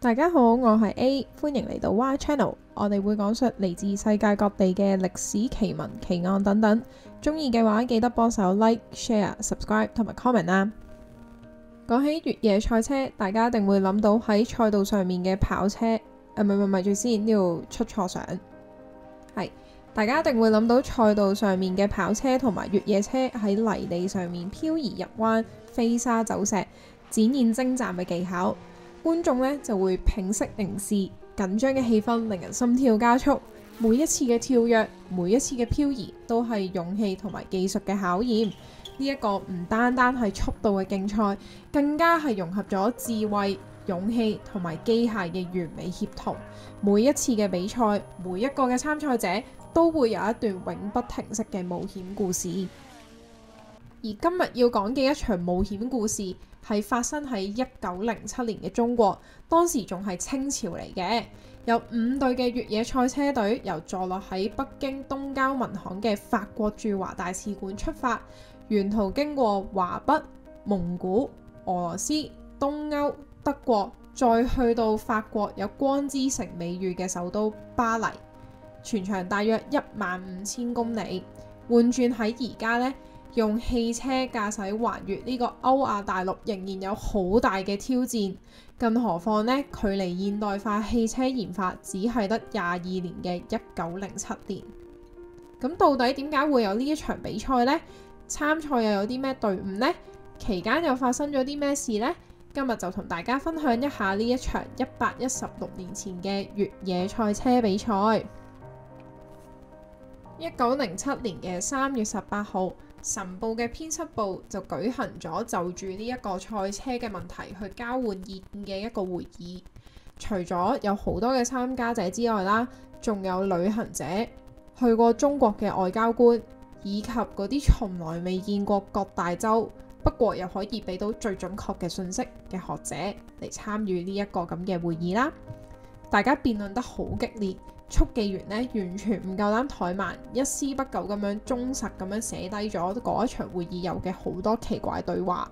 大家好，我係 A，歡迎嚟到 Y Channel。我哋會講述嚟自世界各地嘅歷史奇聞、奇案等等。中意嘅話，記得幫手 Like、Share、Subscribe 同埋 Comment 啦。講起越野賽車，大家一定會諗到喺賽道上面嘅跑車。咪住先，呢度出錯相。係，大家一定會諗到賽道上面嘅跑車同埋越野車喺泥地上面漂移入彎、飛沙走石，展現精湛嘅技巧。觀眾呢就會屏息凝視，緊張嘅氣氛令人心跳加速。每一次嘅跳躍，每一次嘅漂移，都係勇氣同埋技術嘅考驗。呢一個唔單單係速度嘅競賽，更加係融合咗智慧、勇氣同埋機械嘅完美協同。每一次嘅比賽，每一個嘅參賽者都會有一段永不停息嘅冒險故事。而今日要講嘅一場冒險故事，係發生喺1907年嘅中國，當時仲係清朝嚟嘅。有5隊嘅越野賽車隊由坐落喺北京東郊民巷嘅法國駐華大使館出發，沿途經過華北、蒙古、俄羅斯、東歐、德國，再去到法國有光之城美譽嘅首都巴黎，全長大約15000公里。換轉喺而家呢，用汽車駕駛環越呢個歐亞大陸仍然有好大嘅挑戰，更何況呢，距離現代化汽車研發只係得22年嘅1907年。咁到底點解會有呢一場比賽呢？參賽又有啲咩隊伍呢？期間又發生咗啲咩事呢？今日就同大家分享一下呢一場116年前嘅越野賽車比賽。1907年嘅3月18號，晨報嘅編輯部就舉行咗就住呢一個賽車嘅問題去交換意見嘅一個會議。除咗有好多嘅參加者之外啦，仲有旅行者、去過中國嘅外交官，以及嗰啲從來未見過各大洲，不過又可以俾到最準確嘅信息嘅學者嚟參與呢一個咁嘅會議啦。大家辯論得好激烈。速記員呢完全唔夠膽怠慢，一絲不苟咁樣忠實咁樣寫低咗嗰一場會議有嘅好多奇怪對話。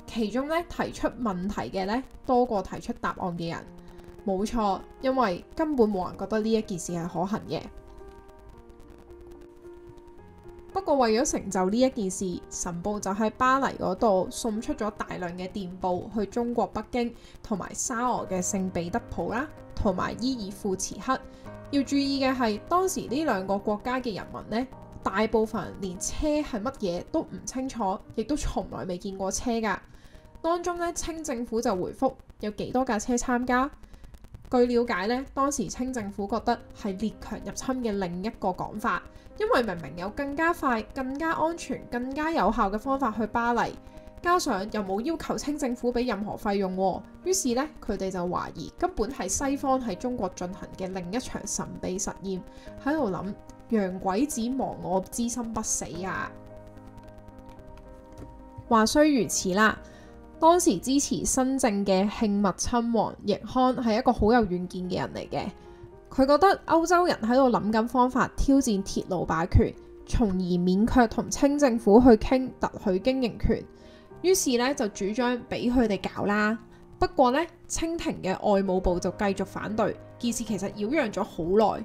其中呢，提出問題嘅呢多過提出答案嘅人，冇錯，因為根本冇人覺得呢一件事係可行嘅。不過為咗成就呢一件事，晨報就喺巴黎嗰度送出咗大量嘅電報去中國北京同埋沙俄嘅聖彼得堡啦，同埋伊爾庫茨克。要注意嘅係，當時呢兩個國家嘅人民呢，大部分人連車係乜嘢都唔清楚，亦都從來未見過車㗎。當中呢，清政府就回覆有幾多架車參加。據了解呢，當時清政府覺得係列強入侵嘅另一個講法，因為明明有更加快、更加安全、更加有效嘅方法去巴黎。加上又冇要求清政府俾任何費用，於是呢，佢哋就懷疑根本係西方喺中國進行嘅另一場神秘實驗，喺度諗洋鬼子亡我之心不死啊！話雖如此啦，當時支持新政嘅慶密親王奕匡係一個好有遠見嘅人嚟嘅，佢覺得歐洲人喺度諗緊方法挑戰鐵路霸權，從而勉強同清政府去傾特許經營權。於是咧就主張俾佢哋搞啦。不過咧，清廷嘅外務部就繼續反對，件事其實擾攘咗好耐。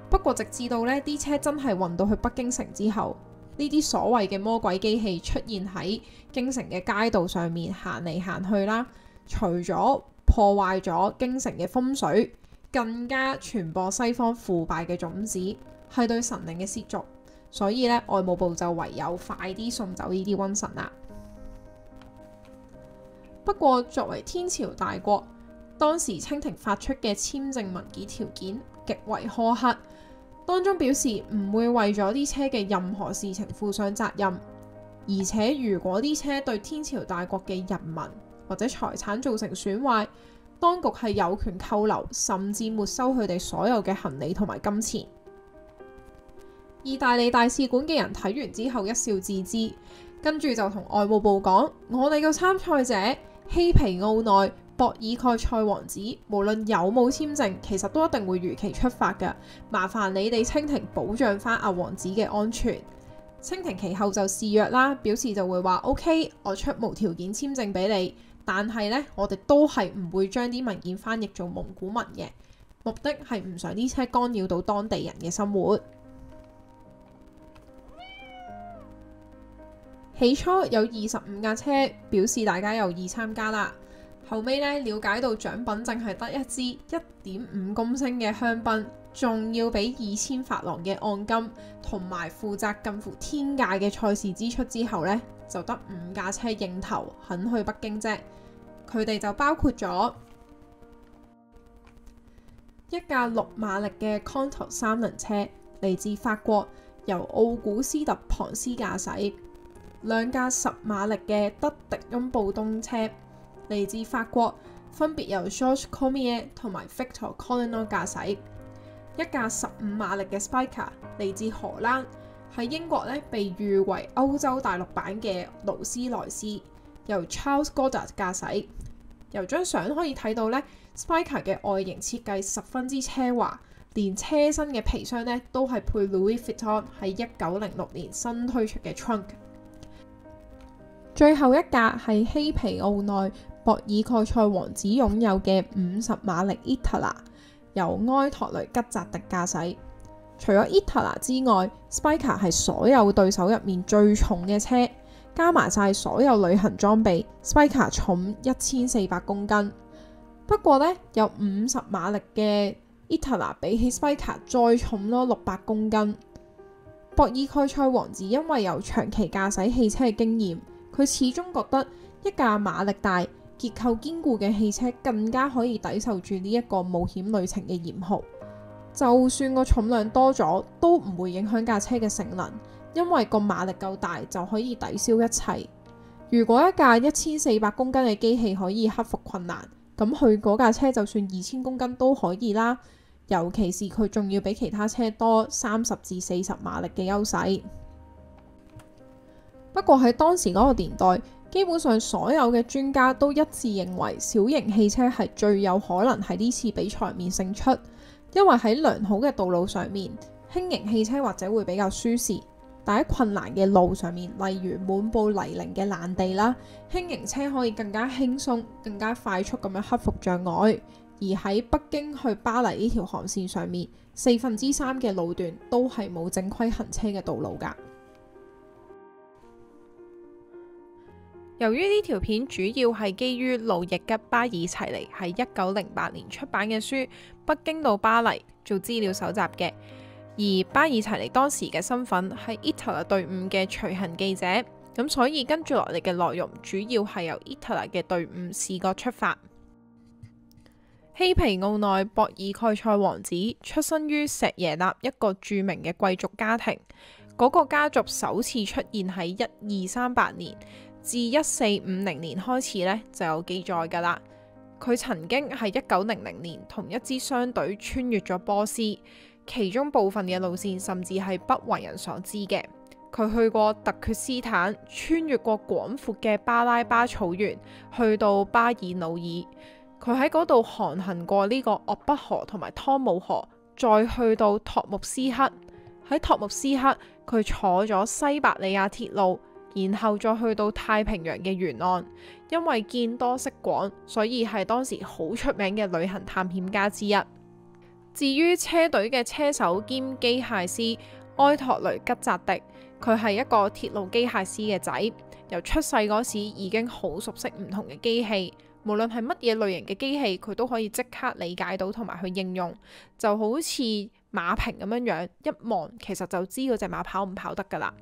不過直至到呢啲車真係運到去北京城之後，呢啲所謂嘅魔鬼機器出現喺京城嘅街道上面行嚟行去啦，除咗破壞咗京城嘅風水，更加傳播西方腐敗嘅種子，係對神靈嘅褻瀆。所以咧，外務部就唯有快啲送走呢啲瘟神啦。不過作為天朝大國，當時清廷發出嘅簽證文件條件極為苛刻，當中表示唔會為咗啲車嘅任何事情負上責任，而且如果啲車對天朝大國嘅人民或者財產造成損壞，當局係有權扣留甚至沒收佢哋所有嘅行李同埋金錢。意大利大使館嘅人睇完之後一笑置之，跟住就同外務部講：我哋個參賽者希皮奧內博爾蓋塞王子無論有冇簽證，其實都一定會如期出發㗎。麻煩你哋清廷保障翻阿王子嘅安全。清廷其後就示弱啦，表示就會話 OK， 我出無條件簽證俾你，但係呢，我哋都係唔會將啲文件翻譯做蒙古文嘅，目的係唔想啲車干擾到當地人嘅生活。起初有25架車，表示大家有意參加啦。後尾呢，了解到獎品淨係得一支1.5公升嘅香檳，仲要俾2000法郎嘅按金，同埋負責近乎天價嘅賽事支出之後呢，就得5架車應頭肯去北京啫。佢哋就包括咗一架6馬力嘅 Contour 3輪車，嚟自法國，由奧古斯特龐斯駕駛。2架10馬力嘅德迪翁布東車，嚟自法國，分別由 Georges Cormier 同埋 Victor Collignon 駕駛。一架15馬力嘅 Spiker， 嚟自荷蘭，喺英國呢被譽為歐洲大陸版嘅勞斯萊斯，由 Charles Goddard 駕駛。由張相可以睇到呢 Spiker 嘅外形設計十分之奢華，連車身嘅皮箱呢都係配 Louis Vuitton 喺1906年新推出嘅 trunk。最後一架係希皮奧內博爾蓋塞王子擁有嘅50馬力 Itala， 由埃托雷吉扎迪駕駛。除咗 Itala 之外 ，Spiker 係所有對手入面最重嘅車，加埋晒所有旅行裝備 ，Spiker 重1400公斤。不過呢，有50馬力嘅 Itala 比起 Spiker 再重多600公斤。博爾蓋塞王子因為有長期駕駛汽車嘅經驗，佢始終覺得一架馬力大、結構堅固嘅汽車更加可以抵受住呢一個冒險旅程嘅嚴酷。就算個重量多咗，都唔會影響架車嘅性能，因為個馬力夠大就可以抵消一切。如果一架1400公斤嘅機器可以克服困難，咁佢嗰架車就算2000公斤都可以啦。尤其是佢仲要比其他車多30至40馬力嘅優勢。不過喺當時嗰個年代，基本上所有嘅專家都一致認為小型汽車係最有可能喺呢次比賽入面勝出，因為喺良好嘅道路上面，輕型汽車或者會比較舒適，但喺困難嘅路上面，例如滿布泥濘嘅爛地啦，輕型車可以更加輕鬆、更加快速咁樣克服障礙。而喺北京去巴黎呢條航線上面，3/4嘅路段都係冇正規行車嘅道路㗎。由於呢條片主要係基於路易吉巴爾齊尼喺1908年出版嘅書《北京到巴黎》做資料搜集嘅，而巴爾齊尼當時嘅身份係 Itala 隊伍嘅隨行記者，咁所以跟住落嚟嘅內容主要係由 Itala 嘅隊伍視角出發。希皮奧內博爾蓋塞王子出生於錫耶納一個著名嘅貴族家庭，嗰個家族首次出現喺1238年。自1450年開始呢，就有記載㗎啦。佢曾經喺1900年同一支商隊穿越咗波斯，其中部分嘅路線甚至係不為人所知嘅。佢去過突厥斯坦，穿越過廣闊嘅巴拉巴草原，去到巴爾努爾。佢喺嗰度航行過呢個鄂北河同埋湯姆河，再去到托木斯克。喺托木斯克，佢坐咗西伯利亞鐵路。然後再去到太平洋嘅沿岸，因為見多識廣，所以係當時好出名嘅旅行探險家之一。至於車隊嘅車手兼機械師埃托雷吉扎迪，佢係一個鐵路機械師嘅仔，由出世嗰時已經好熟悉唔同嘅機器，無論係乜嘢類型嘅機器，佢都可以即刻理解到同埋去應用，就好似馬評咁樣樣，一望其實就知嗰隻馬跑唔跑得㗎啦。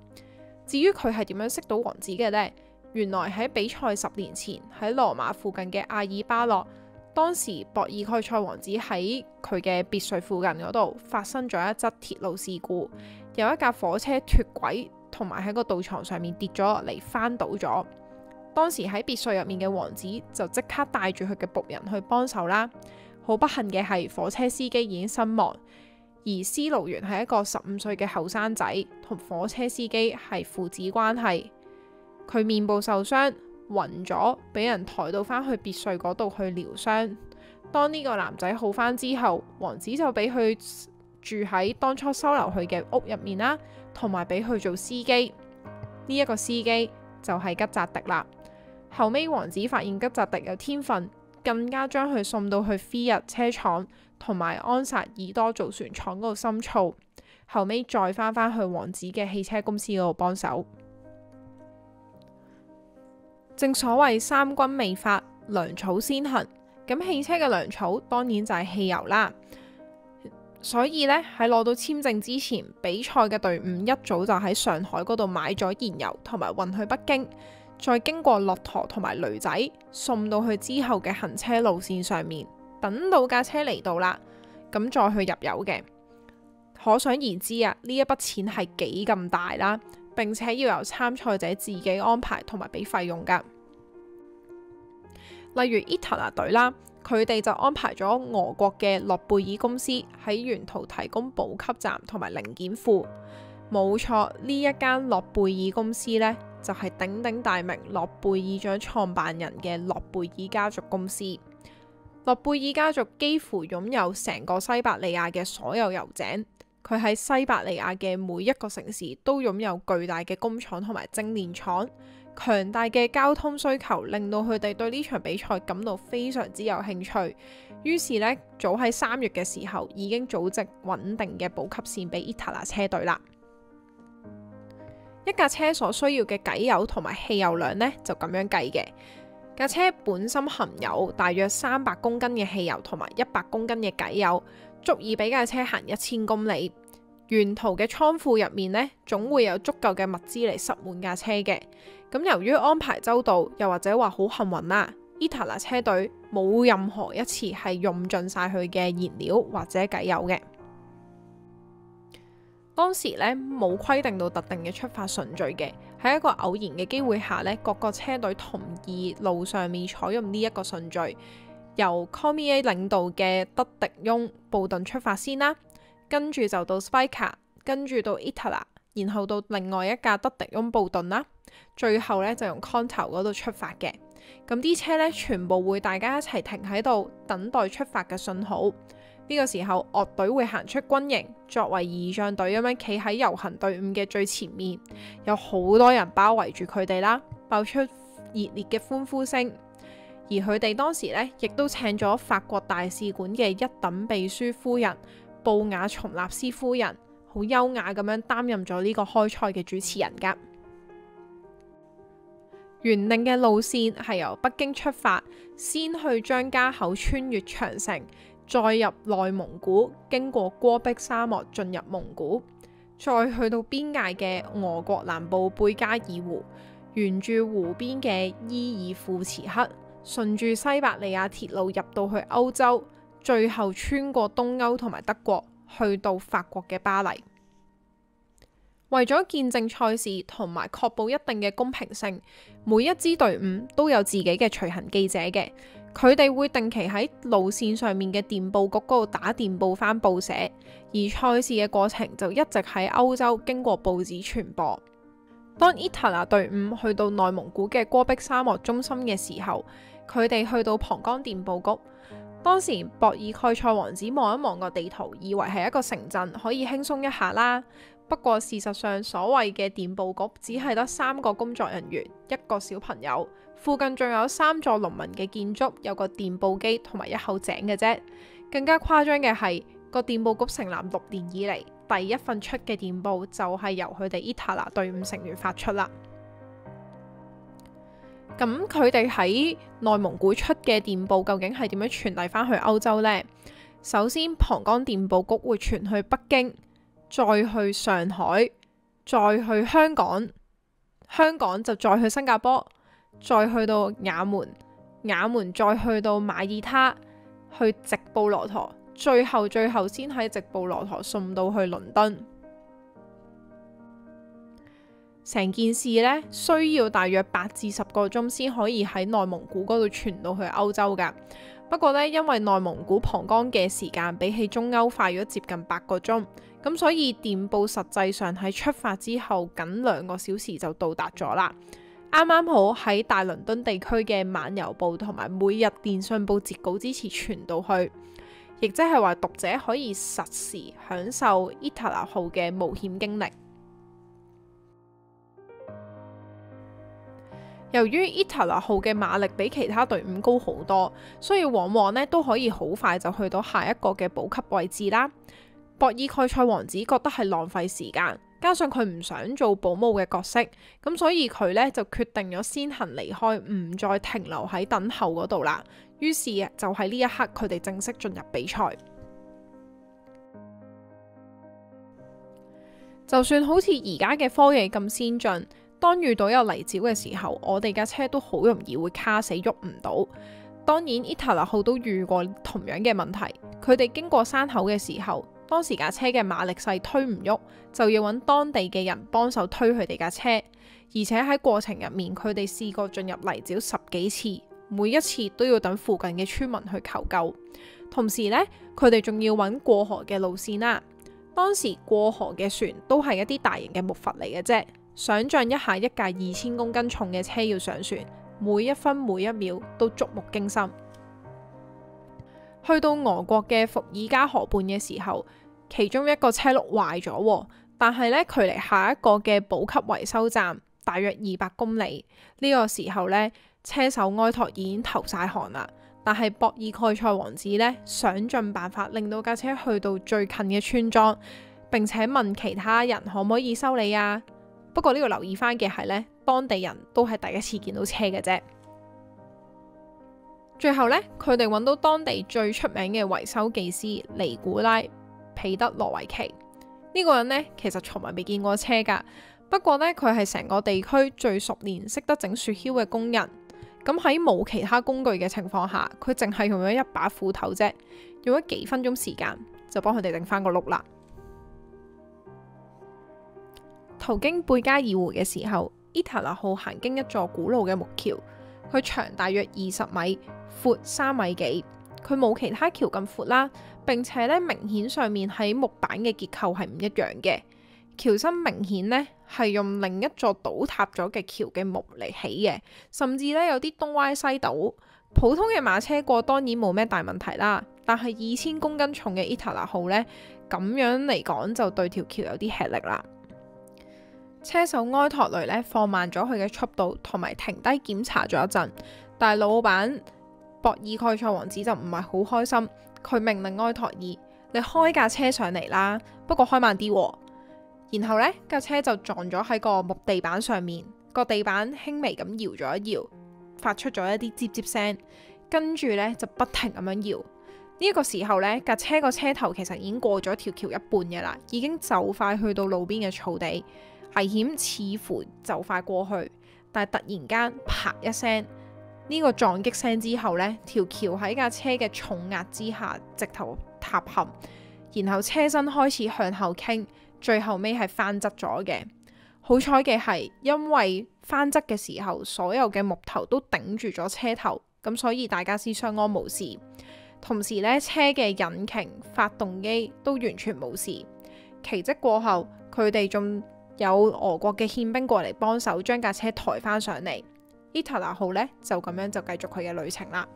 至於佢係點樣識到王子嘅呢？原來喺比賽10年前喺羅馬附近嘅阿爾巴諾，當時博爾蓋塞王子喺佢嘅別墅附近嗰度發生咗一則鐵路事故，有一架火車脫軌，同埋喺個渡床上面跌咗落嚟翻倒咗。當時喺別墅入面嘅王子就即刻帶住佢嘅僕人去幫手啦。好不幸嘅係火車司機已經身亡。而司爐員係一個15歲嘅後生仔，同火車司機係父子關係。佢面部受傷，暈咗，俾人抬到返去別墅嗰度去療傷。當呢個男仔好返之後，王子就俾佢住喺當初收留佢嘅屋入面啦，同埋俾佢做司機。呢一個司機就係吉扎迪啦。後尾王子發現吉澤迪有天分，更加將佢送到去菲日車廠同埋安薩爾多造船廠嗰度深造，後尾再翻去王子嘅汽車公司嗰度幫手。正所謂三軍未發，糧草先行，咁汽車嘅糧草當然就係汽油啦。所以呢，喺攞到簽證之前，比賽嘅隊伍一早就喺上海嗰度買咗燃油同埋運去北京，再經過駱駝同埋驢仔送到去之後嘅行車路線上面，等到架車嚟到啦，咁再去入油嘅。可想而知啊，呢一筆錢係幾咁大啦，並且要由參賽者自己安排同埋俾費用噶。例如 Itala 隊啦，佢哋就安排咗俄國嘅諾貝爾公司喺沿途提供補給站同埋零件庫。冇錯，呢一間諾貝爾公司呢，就係鼎鼎大名諾貝爾獎創辦人嘅諾貝爾家族公司。諾貝爾家族幾乎擁有成個西伯利亞嘅所有油井，佢喺西伯利亞嘅每一個城市都擁有巨大嘅工廠同埋精煉廠。強大嘅交通需求令到佢哋對呢場比賽感到非常之有興趣，於是呢，早喺3月嘅時候已經組織穩定嘅補給線俾 Itala 車隊啦。一架車所需要嘅偈油同埋汽油量呢，就咁樣計嘅。架車本身含有大約300公斤嘅汽油同埋100公斤嘅偈油，足以俾架車行1000公里。沿途嘅倉庫入面呢，總會有足夠嘅物資嚟塞滿架車嘅。咁由於安排周到，又或者話好幸運啦，Itala 車隊冇任何一次係用盡晒佢嘅燃料或者偈油嘅。當時呢，冇規定到特定嘅出發順序嘅，喺一個偶然嘅機會下呢，各個車隊同意路上面採用呢一個順序，由 Cormier 領導嘅德迪翁布頓出發先啦，跟住就到 Spiker， 跟住到 Itala， 然後到另外一架德迪翁布頓啦，最後呢，就用 Conto 嗰度出發嘅。咁啲車呢，全部會大家一齊停喺度等待出發嘅信號。呢個時候樂隊會行出軍營，作為儀仗隊咁樣企喺遊行隊伍嘅最前面，有好多人包圍住佢哋啦，爆出熱烈嘅歡呼聲。而佢哋當時呢，亦都請咗法國大使館嘅一等秘書夫人布雅松納斯夫人，好優雅咁樣擔任咗呢個開賽嘅主持人噶。原定嘅路線係由北京出發，先去張家口穿越長城，再入內蒙古，經過戈壁沙漠進入蒙古，再去到邊界嘅俄國南部貝加爾湖，沿住湖邊嘅伊爾庫茨克，順住西伯利亞鐵路入到去歐洲，最後穿過東歐同埋德國，去到法國嘅巴黎。為咗見證賽事同埋確保一定嘅公平性，每一支隊伍都有自己嘅隨行記者嘅，佢哋會定期喺路線上面嘅電報局嗰度打電報翻報社，而賽事嘅過程就一直喺歐洲經過報紙傳播。當 Itala 隊伍去到內蒙古嘅戈壁沙漠中心嘅時候，佢哋去到龐江電報局。當時博爾蓋塞王子望一望個地圖，以為係一個城鎮，可以輕鬆一下啦。不過事實上，所謂嘅電報局只係得3個工作人員，一個小朋友，附近仲有3座農民嘅建築，有個電報機同埋一口井嘅啫。更加誇張嘅係，個電報局成立6年以嚟，第一份出嘅電報就係由佢哋 Itala 隊伍成員發出啦。咁佢哋喺內蒙古出嘅電報究竟係點樣傳遞翻去歐洲呢？首先，龐江電報局會傳去北京，再去上海，再去香港，香港就再去新加坡，再去到也門，也門再去到馬耳他，去直布羅陀，最後先喺直布羅陀送到去倫敦。成件事呢，需要大約8至10個鐘先可以喺內蒙古嗰度傳到去歐洲噶。不過呢，因為內蒙古龐江嘅時間比起中歐快咗接近8個鐘，咁所以電報實際上喺出發之後僅2個小時就到達咗啦。啱啱好喺大倫敦地區嘅晚郵報同埋每日電訊報截稿之前傳到去，亦即係話讀者可以實時享受 Itala 號嘅冒險經歷。由於 Itala 號嘅馬力比其他隊伍高好多，所以往往呢都可以好快就去到下一個嘅補給位置啦。博爾蓋塞王子覺得係浪費時間，加上佢唔想做保姆嘅角色，咁所以佢呢就決定咗先行離開，唔再停留喺等候嗰度啦。於是就喺呢一刻，佢哋正式進入比賽。就算好似而家嘅科技咁先進，當遇到有泥沼嘅時候，我哋架車都好容易會卡死，喐唔到。當然 Itala 號都遇過同樣嘅問題，佢哋經過山口嘅時候，當時架車嘅馬力細推唔喐，就要揾當地嘅人幫手推佢哋架車，而且喺過程入面，佢哋試過進入泥沼10幾次，每一次都要等附近嘅村民去求救。同時呢，佢哋仲要揾過河嘅路線啦。當時過河嘅船都係一啲大型嘅木筏嚟嘅啫。想象一下，一架2000公斤重嘅車要上船，每一分每一秒都觸目驚心。去到俄國嘅伏爾加河畔嘅時候，其中一個車轆壞咗，但係呢，距離下一個嘅補給維修站大約200公里。呢個時候呢，車手埃托已經頭晒汗啦，但係博爾蓋塞王子呢，想盡辦法令到架車去到最近嘅村莊，並且問其他人可唔可以修理啊。不過呢個留意翻嘅係呢，當地人都係第一次見到車嘅啫。最後呢，佢哋揾到當地最出名嘅維修技師尼古拉彼得羅維奇。呢個人呢，其實從來未見過車噶，不過呢，佢係成個地區最熟練識得整雪橇嘅工人。咁喺冇其他工具嘅情況下，佢淨係用咗一把斧頭啫，用咗幾分鐘時間就幫佢哋整翻個轆啦。途經貝加爾湖嘅時候，Itala 號行經一座古老嘅木橋，佢長大約20米，闊3米幾。佢冇其他橋咁闊啦，並且咧明顯上面喺木板嘅結構係唔一樣嘅。橋身明顯呢係用另一座倒塌咗嘅橋嘅木嚟起嘅，甚至咧有啲東歪西倒。普通嘅馬車過當然冇咩大問題啦，但係2000公斤重嘅 Itala 號呢，咁樣嚟講就對條橋有啲吃力啦。車手埃托雷呢放慢咗佢嘅速度，同埋停低檢查咗一陣，但係老闆博爾蓋塞王子就唔係好開心，佢命令埃托爾：你開架車上嚟啦，不過開慢啲喎。然後呢架車就撞咗喺個木地板上面，個地板輕微咁搖咗一搖，發出咗一啲吱吱聲，跟住呢就不停咁樣搖。呢個時候呢架車個車頭其實已經過咗條橋一半嘅啦，已經就快去到路邊嘅草地。危險似乎就快過去，但係突然間啪一聲，呢個撞擊聲之後呢條橋喺架車嘅重壓之下直頭塌陷，然後車身開始向後傾，最後尾係翻側咗嘅。好彩嘅係，因為翻側嘅時候所有嘅木頭都頂住咗車頭，咁所以大家先相安無事。同時呢，車嘅引擎、發動機都完全冇事。奇蹟過後，佢哋仲有俄國嘅憲兵過嚟幫手將架車抬翻上嚟。Itala 號呢就咁樣就繼續佢嘅旅程啦。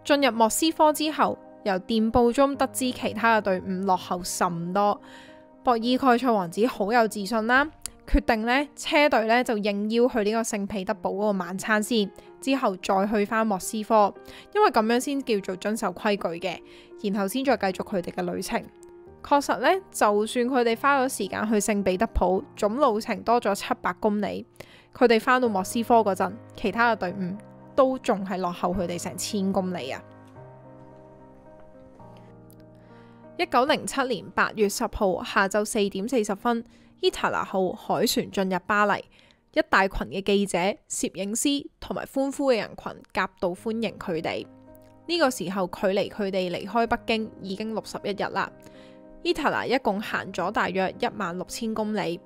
進入莫斯科之後，由電報中得知其他嘅隊伍落後甚多。博爾蓋塞王子好有自信啦，決定呢車隊呢就應邀去呢個聖彼得堡嗰個晚餐先，之後再去翻莫斯科，因為咁樣先叫做遵守規矩嘅，然後先再繼續佢哋嘅旅程。確實呢，就算佢哋花咗時間去聖彼得堡，總路程多咗700公里，佢哋翻到莫斯科嗰陣，其他嘅隊伍都仲係落後佢哋成1000公里啊！1907年8月10號下晝4點40分，Itala 號海船進入巴黎，一大群嘅記者、攝影師同埋歡呼嘅人群夾道歡迎佢哋。呢個時候距離佢哋離開北京已經61日啦。Itala 一共行咗大約16000公里，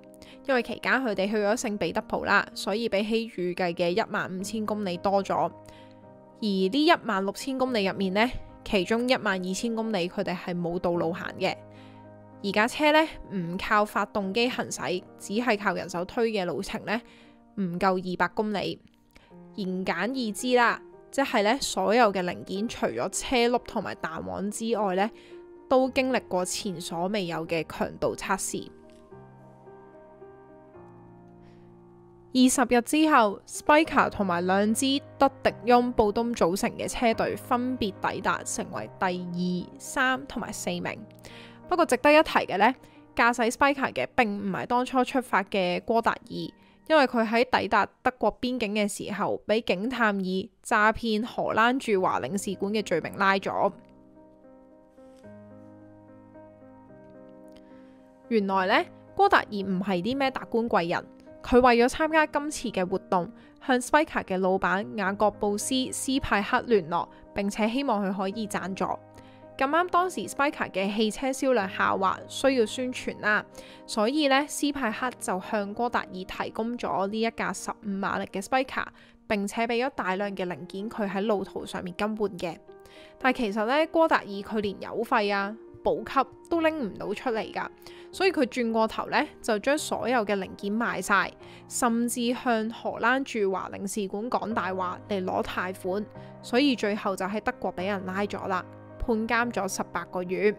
因為期間佢哋去咗聖彼得堡啦，所以比起預計嘅15000公里多咗。而呢16000公里入面呢，其中12000公里佢哋係冇道路行嘅，而架車呢唔靠發動機行駛，只係靠人手推嘅路程呢，唔夠200公里。言簡意之啦，即係呢所有嘅零件除咗車轆同埋彈簧之外呢，都經歷過前所未有嘅強度測試。而20日之後，Spiker 同埋2支德迪翁布東組成嘅車隊分別抵達，成為第2、3同埋4名。不過值得一提嘅呢，駕駛 Spiker 嘅並唔係當初出發嘅戈達爾，因為佢喺抵達德國邊境嘅時候，俾警探以詐騙荷蘭駐華領事館嘅罪名拉咗。原來呢，戈達爾唔係啲咩達官貴人，佢為咗參加今次嘅活動，向 Spiker 嘅老闆雅各布斯派克聯絡，並且希望佢可以贊助。咁啱當時 Spiker 嘅汽車銷量下滑，需要宣傳啦，所以呢，斯派克就向戈達爾提供咗呢一架15馬力嘅 Spiker，並且俾咗大量嘅零件佢喺路途上面更換嘅。但係其實呢，戈達爾佢連油費啊、補給都拎唔到出嚟㗎，所以佢轉過頭呢，就將所有嘅零件賣晒，甚至向荷蘭駐華領事館講大話嚟攞貸款，所以最後就喺德國俾人拉咗啦。判監咗18個月，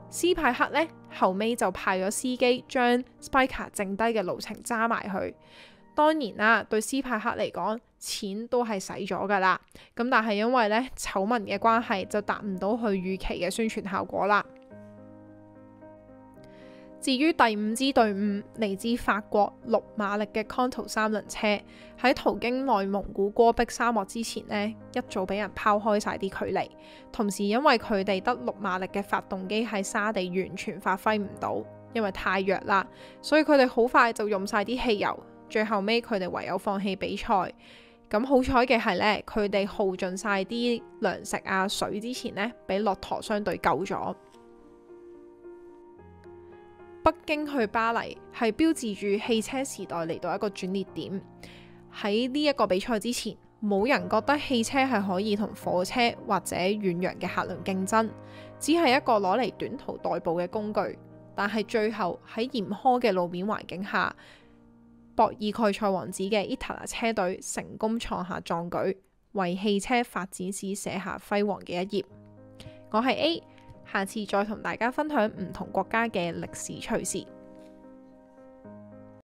斯派克呢後尾就派咗司機將 Spiker 剩低嘅路程揸埋去。當然啦，對斯派克嚟講，錢都係使咗噶啦。咁但係因為呢醜聞嘅關係，就達唔到佢預期嘅宣傳效果啦。至於第5支隊伍嚟自法國6馬力嘅 Conto 3輪車，喺途經內蒙古戈壁沙漠之前呢，一早俾人拋開晒啲距離。同時因為佢哋得6馬力嘅發動機喺沙地完全發揮唔到，因為太弱啦，所以佢哋好快就用晒啲汽油。最後尾佢哋唯有放棄比賽。咁好彩嘅係呢，佢哋耗盡晒啲糧食啊、水之前呢，俾駱駝商隊救咗。北京去巴黎係標誌住汽車時代嚟到一個轉捩點。喺呢一個比賽之前，冇人覺得汽車係可以同火車或者遠洋嘅客輪競爭，只係一個攞嚟短途代步嘅工具。但係最後喺嚴苛嘅路面環境下，博爾蓋塞王子嘅 Itala 車隊成功創下壯舉，為汽車發展史寫下輝煌嘅一頁。我係 A。下次再同大家分享唔同國家嘅歷史趣事。